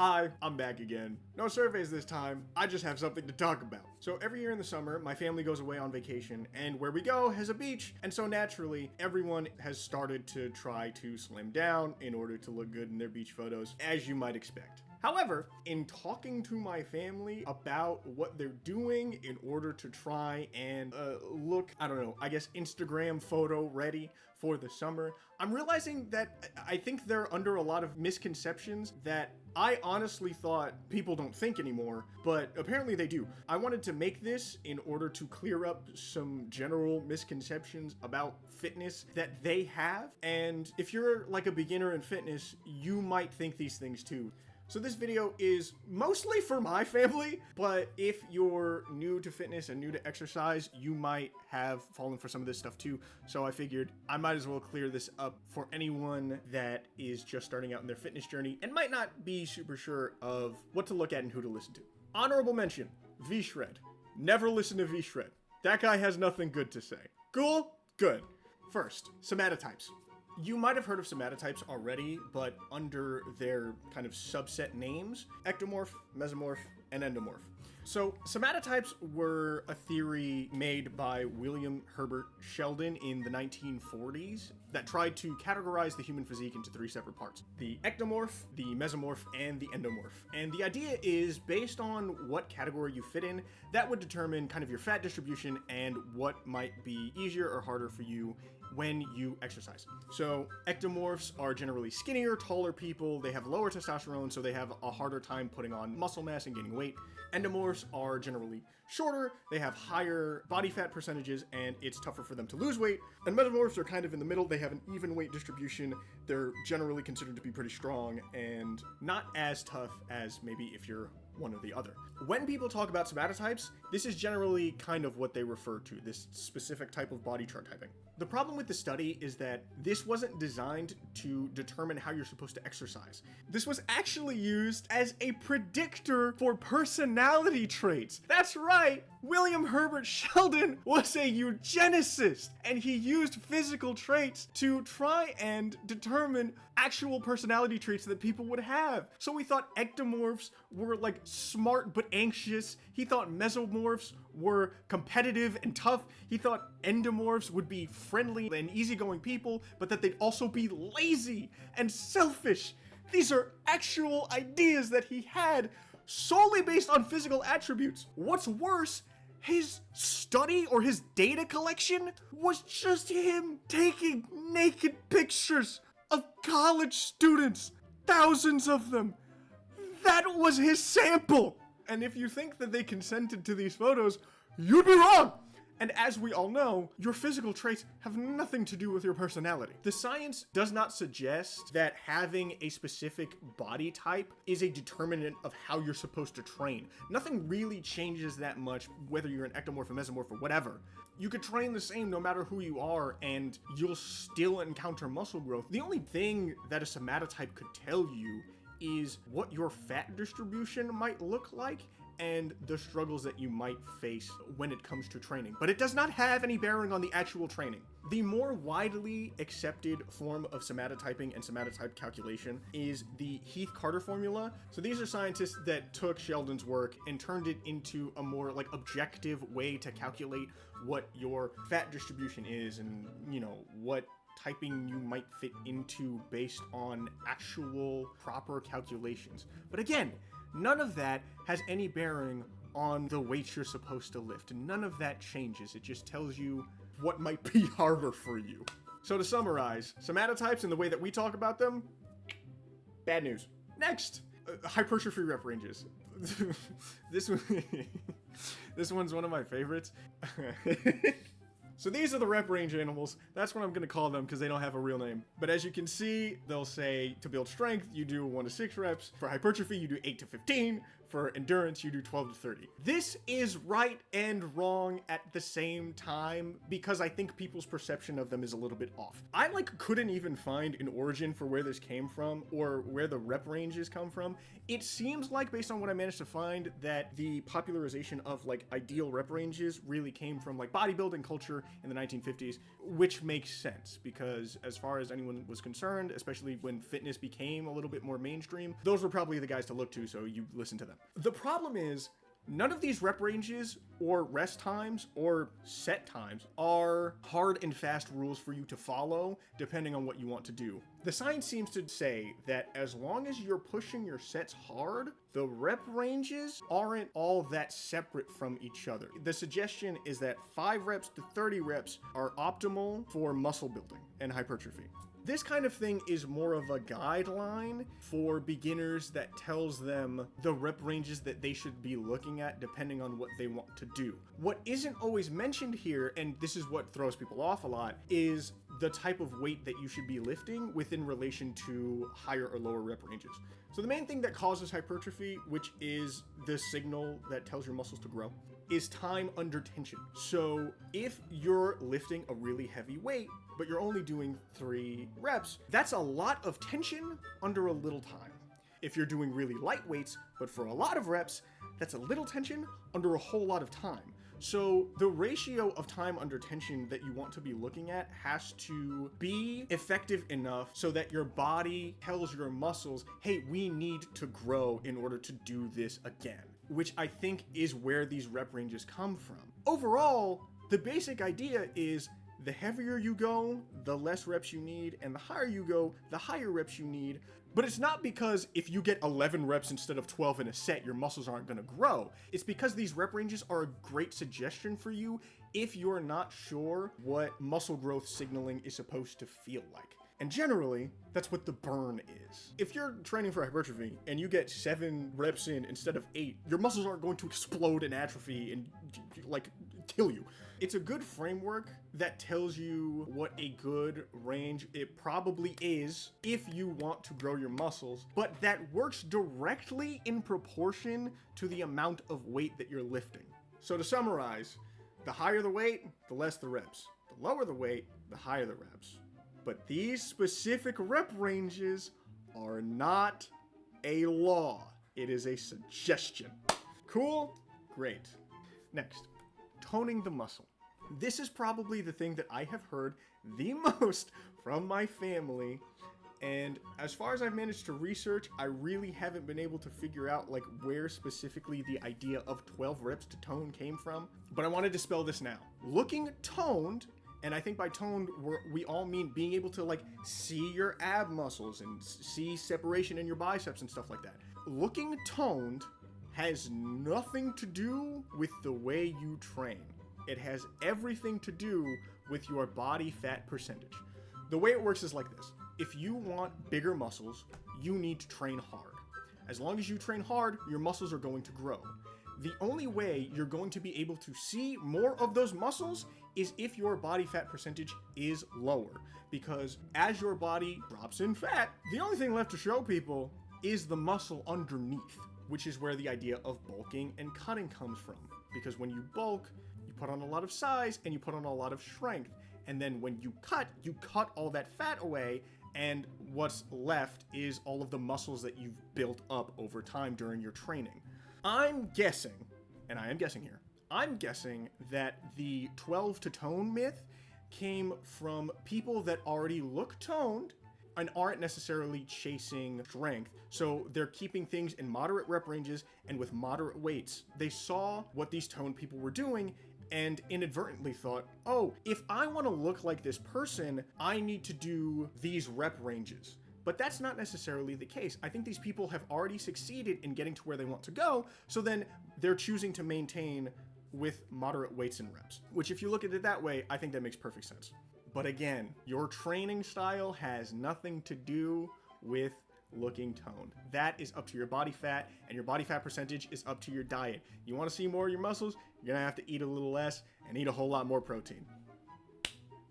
Hi, I'm back again. No surveys this time, I just have something to talk about. So every year in the summer, my family goes away on vacation, and where we go has a beach, and so naturally, everyone has started to try to slim down in order to look good in their beach photos, as you might expect. However, in talking to my family about what they're doing in order to try and look, I don't know, I guess Instagram photo ready for the summer, I'm realizing that I think they're under a lot of misconceptions that I honestly thought people don't think anymore, but apparently they do. I wanted to make this in order to clear up some general misconceptions about fitness that they have, and if you're like a beginner in fitness, you might think these things too. So this video is mostly for my family, but if you're new to fitness and new to exercise, you might have fallen for some of this stuff too. So I figured I might as well clear this up for anyone that is just starting out in their fitness journey and might not be super sure of what to look at and who to listen to. Honorable mention, V-Shred. Never listen to V-Shred. That guy has nothing good to say. Cool? Good. First, somatotypes. You might have heard of somatotypes already, but under their kind of subset names, ectomorph, mesomorph, and endomorph. So somatotypes were a theory made by William Herbert Sheldon in the 1940s that tried to categorize the human physique into three separate parts: the ectomorph, the mesomorph, and the endomorph. And the idea is based on what category you fit in, that would determine kind of your fat distribution and what might be easier or harder for you when you exercise. So ectomorphs are generally skinnier, taller people. They have lower testosterone, so they have a harder time putting on muscle mass and gaining weight. Endomorphs are generally shorter, they have higher body fat percentages, and it's tougher for them to lose weight. And mesomorphs are kind of in the middle. They have an even weight distribution. They're generally considered to be pretty strong and not as tough as maybe if you're one or the other. When people talk about somatotypes, this is generally kind of what they refer to, this specific type of body chart typing. The problem with the study is that this wasn't designed to determine how you're supposed to exercise. This was actually used as a predictor for personality traits. That's right! William Herbert Sheldon was a eugenicist, and he used physical traits to try and determine actual personality traits that people would have. So we thought ectomorphs were like smart but anxious. He thought mesomorphs were competitive and tough. He thought endomorphs would be friendly and easygoing people, but that they'd also be lazy and selfish. These are actual ideas that he had solely based on physical attributes. What's worse, his study or his data collection was just him taking naked pictures of college students, thousands of them. That was his sample. And if you think that they consented to these photos, you'd be wrong. And as we all know, your physical traits have nothing to do with your personality. The science does not suggest that having a specific body type is a determinant of how you're supposed to train. Nothing really changes that much, whether you're an ectomorph, a mesomorph, or whatever. You could train the same no matter who you are, and you'll still encounter muscle growth. The only thing that a somatotype could tell you is what your fat distribution might look like and the struggles that you might face when it comes to training. But it does not have any bearing on the actual training. The more widely accepted form of somatotyping and somatotype calculation is the Heath-Carter formula. So these are scientists that took Sheldon's work and turned it into a more like objective way to calculate what your fat distribution is and, you know, what typing you might fit into based on actual proper calculations. But again, none of that has any bearing on the weight you're supposed to lift. None of that changes. It just tells you what might be harder for you. So to summarize, somatotypes and the way that we talk about them, bad news. Next, hypertrophy rep ranges. This one's one of my favorites. So these are the rep range animals. That's what I'm going to call them because they don't have a real name. But as you can see, they'll say to build strength, you do 1 to 6 reps. For hypertrophy, you do 8 to 15. For endurance, you do 12 to 30. This is right and wrong at the same time because I think people's perception of them is a little bit off. I couldn't even find an origin for where this came from or where the rep ranges come from. It seems like, based on what I managed to find, that the popularization of ideal rep ranges really came from bodybuilding culture in the 1950s, which makes sense because as far as anyone was concerned, especially when fitness became a little bit more mainstream, those were probably the guys to look to, so you listen to them. The problem is, none of these rep ranges or rest times or set times are hard and fast rules for you to follow depending on what you want to do. The science seems to say that as long as you're pushing your sets hard, the rep ranges aren't all that separate from each other. The suggestion is that 5 reps to 30 reps are optimal for muscle building and hypertrophy. This kind of thing is more of a guideline for beginners that tells them the rep ranges that they should be looking at depending on what they want to do. What isn't always mentioned here, and this is what throws people off a lot, is the type of weight that you should be lifting within relation to higher or lower rep ranges. So the main thing that causes hypertrophy, which is the signal that tells your muscles to grow, is time under tension. So if you're lifting a really heavy weight, but you're only doing 3 reps, that's a lot of tension under a little time. If you're doing really light weights, but for a lot of reps, that's a little tension under a whole lot of time. So the ratio of time under tension that you want to be looking at has to be effective enough so that your body tells your muscles, hey, we need to grow in order to do this again, which I think is where these rep ranges come from. Overall, the basic idea is the heavier you go, the less reps you need, and the higher you go, the higher reps you need. But it's not because if you get 11 reps instead of 12 in a set, your muscles aren't gonna grow. It's because these rep ranges are a great suggestion for you if you're not sure what muscle growth signaling is supposed to feel like. And generally, that's what the burn is. If you're training for hypertrophy and you get 7 reps in instead of 8, your muscles aren't going to explode and atrophy and like kill you. It's a good framework that tells you what a good range it probably is if you want to grow your muscles, but that works directly in proportion to the amount of weight that you're lifting. So to summarize, the higher the weight, the less the reps. The lower the weight, the higher the reps. But these specific rep ranges are not a law. It is a suggestion. Cool? Great. Next, toning the muscle. This is probably the thing that I have heard the most from my family, and as far as I've managed to research, I really haven't been able to figure out like where specifically the idea of 12 reps to tone came from, but I want to dispel this now. Looking toned, and I think by toned, we all mean being able to like see your ab muscles and see separation in your biceps and stuff like that. Looking toned has nothing to do with the way you train. It has everything to do with your body fat percentage. The way it works is like this. If you want bigger muscles, you need to train hard. As long as you train hard, your muscles are going to grow. The only way you're going to be able to see more of those muscles is if your body fat percentage is lower. Because as your body drops in fat, the only thing left to show people is the muscle underneath, which is where the idea of bulking and cutting comes from. Because when you bulk, you put on a lot of size and you put on a lot of strength. And then when you cut all that fat away, and what's left is all of the muscles that you've built up over time during your training. I'm guessing, and I am guessing here, I'm guessing that the 12 to tone myth came from people that already look toned and aren't necessarily chasing strength. So they're keeping things in moderate rep ranges and with moderate weights. They saw what these toned people were doing and inadvertently thought, oh, if I want to look like this person, I need to do these rep ranges. But that's not necessarily the case. I think these people have already succeeded in getting to where they want to go, so then they're choosing to maintain with moderate weights and reps. Which, if you look at it that way, I think that makes perfect sense. But again, your training style has nothing to do with looking toned. That is up to your body fat, and your body fat percentage is up to your diet. You want to see more of your muscles, you're gonna have to eat a little less and eat a whole lot more protein.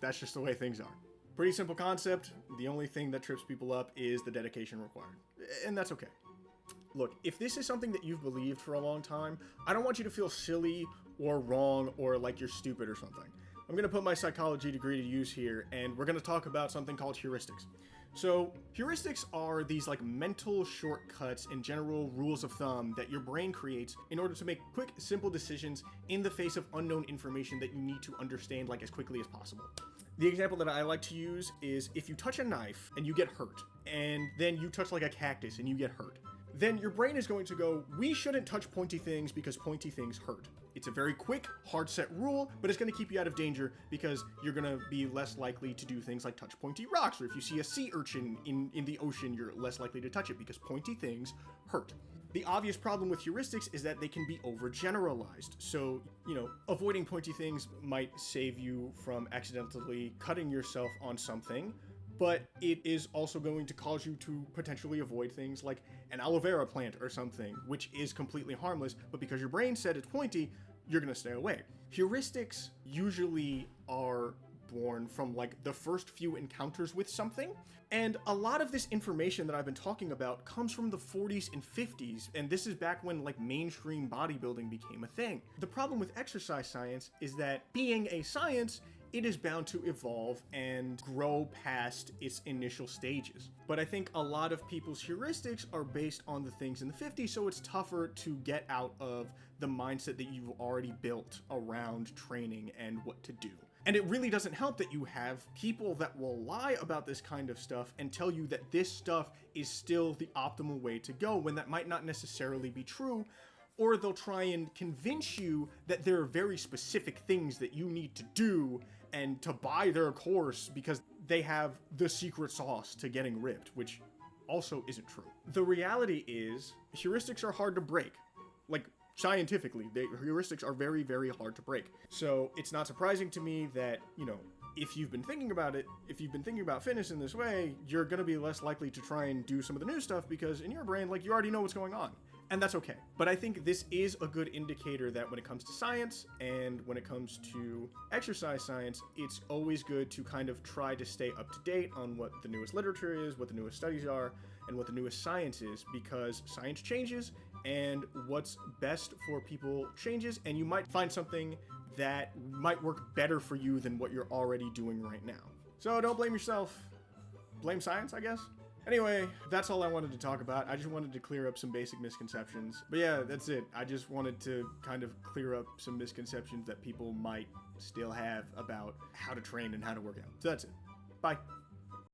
That's just the way things are. Pretty simple concept. The only thing that trips people up is the dedication required, and that's okay. Look, if this is something that you've believed for a long time, I don't want you to feel silly or wrong or like you're stupid or something. I'm gonna put my psychology degree to use here, and we're gonna talk about something called heuristics. So heuristics are these like mental shortcuts and general rules of thumb that your brain creates in order to make quick, simple decisions in the face of unknown information that you need to understand like as quickly as possible. The example that I like to use is if you touch a knife and you get hurt, and then you touch like a cactus and you get hurt, then your brain is going to go, we shouldn't touch pointy things because pointy things hurt. It's a very quick, hard set rule, but it's going to keep you out of danger because you're going to be less likely to do things like touch pointy rocks, or if you see a sea urchin in the ocean, you're less likely to touch it because pointy things hurt. The obvious problem with heuristics is that they can be overgeneralized. So, avoiding pointy things might save you from accidentally cutting yourself on something, but it is also going to cause you to potentially avoid things like an aloe vera plant or something, which is completely harmless, but because your brain said it's pointy, you're gonna stay away. Heuristics usually are born from like the first few encounters with something, and a lot of this information that I've been talking about comes from the 40s and 50s, and this is back when like mainstream bodybuilding became a thing. The problem with exercise science is that being a science, it is bound to evolve and grow past its initial stages. But I think a lot of people's heuristics are based on the things in the 50s, so it's tougher to get out of the mindset that you've already built around training and what to do. And it really doesn't help that you have people that will lie about this kind of stuff and tell you that this stuff is still the optimal way to go when that might not necessarily be true. Or they'll try and convince you that there are very specific things that you need to do and to buy their course because they have the secret sauce to getting ripped, which also isn't true. The reality is heuristics are hard to break. Like, scientifically, heuristics are very, very hard to break. So it's not surprising to me that, if you've been thinking about it, if you've been thinking about fitness in this way, you're going to be less likely to try and do some of the new stuff because in your brain, like, you already know what's going on. And that's okay. But I think this is a good indicator that when it comes to science and when it comes to exercise science, it's always good to kind of try to stay up to date on what the newest literature is, what the newest studies are, and what the newest science is, because science changes and what's best for people changes, and you might find something that might work better for you than what you're already doing right now. So don't blame yourself. Blame science, I guess. Anyway, that's all I wanted to talk about. I just wanted to clear up some basic misconceptions. But yeah, that's it. I just wanted to kind of clear up some misconceptions that people might still have about how to train and how to work out. So that's it. Bye.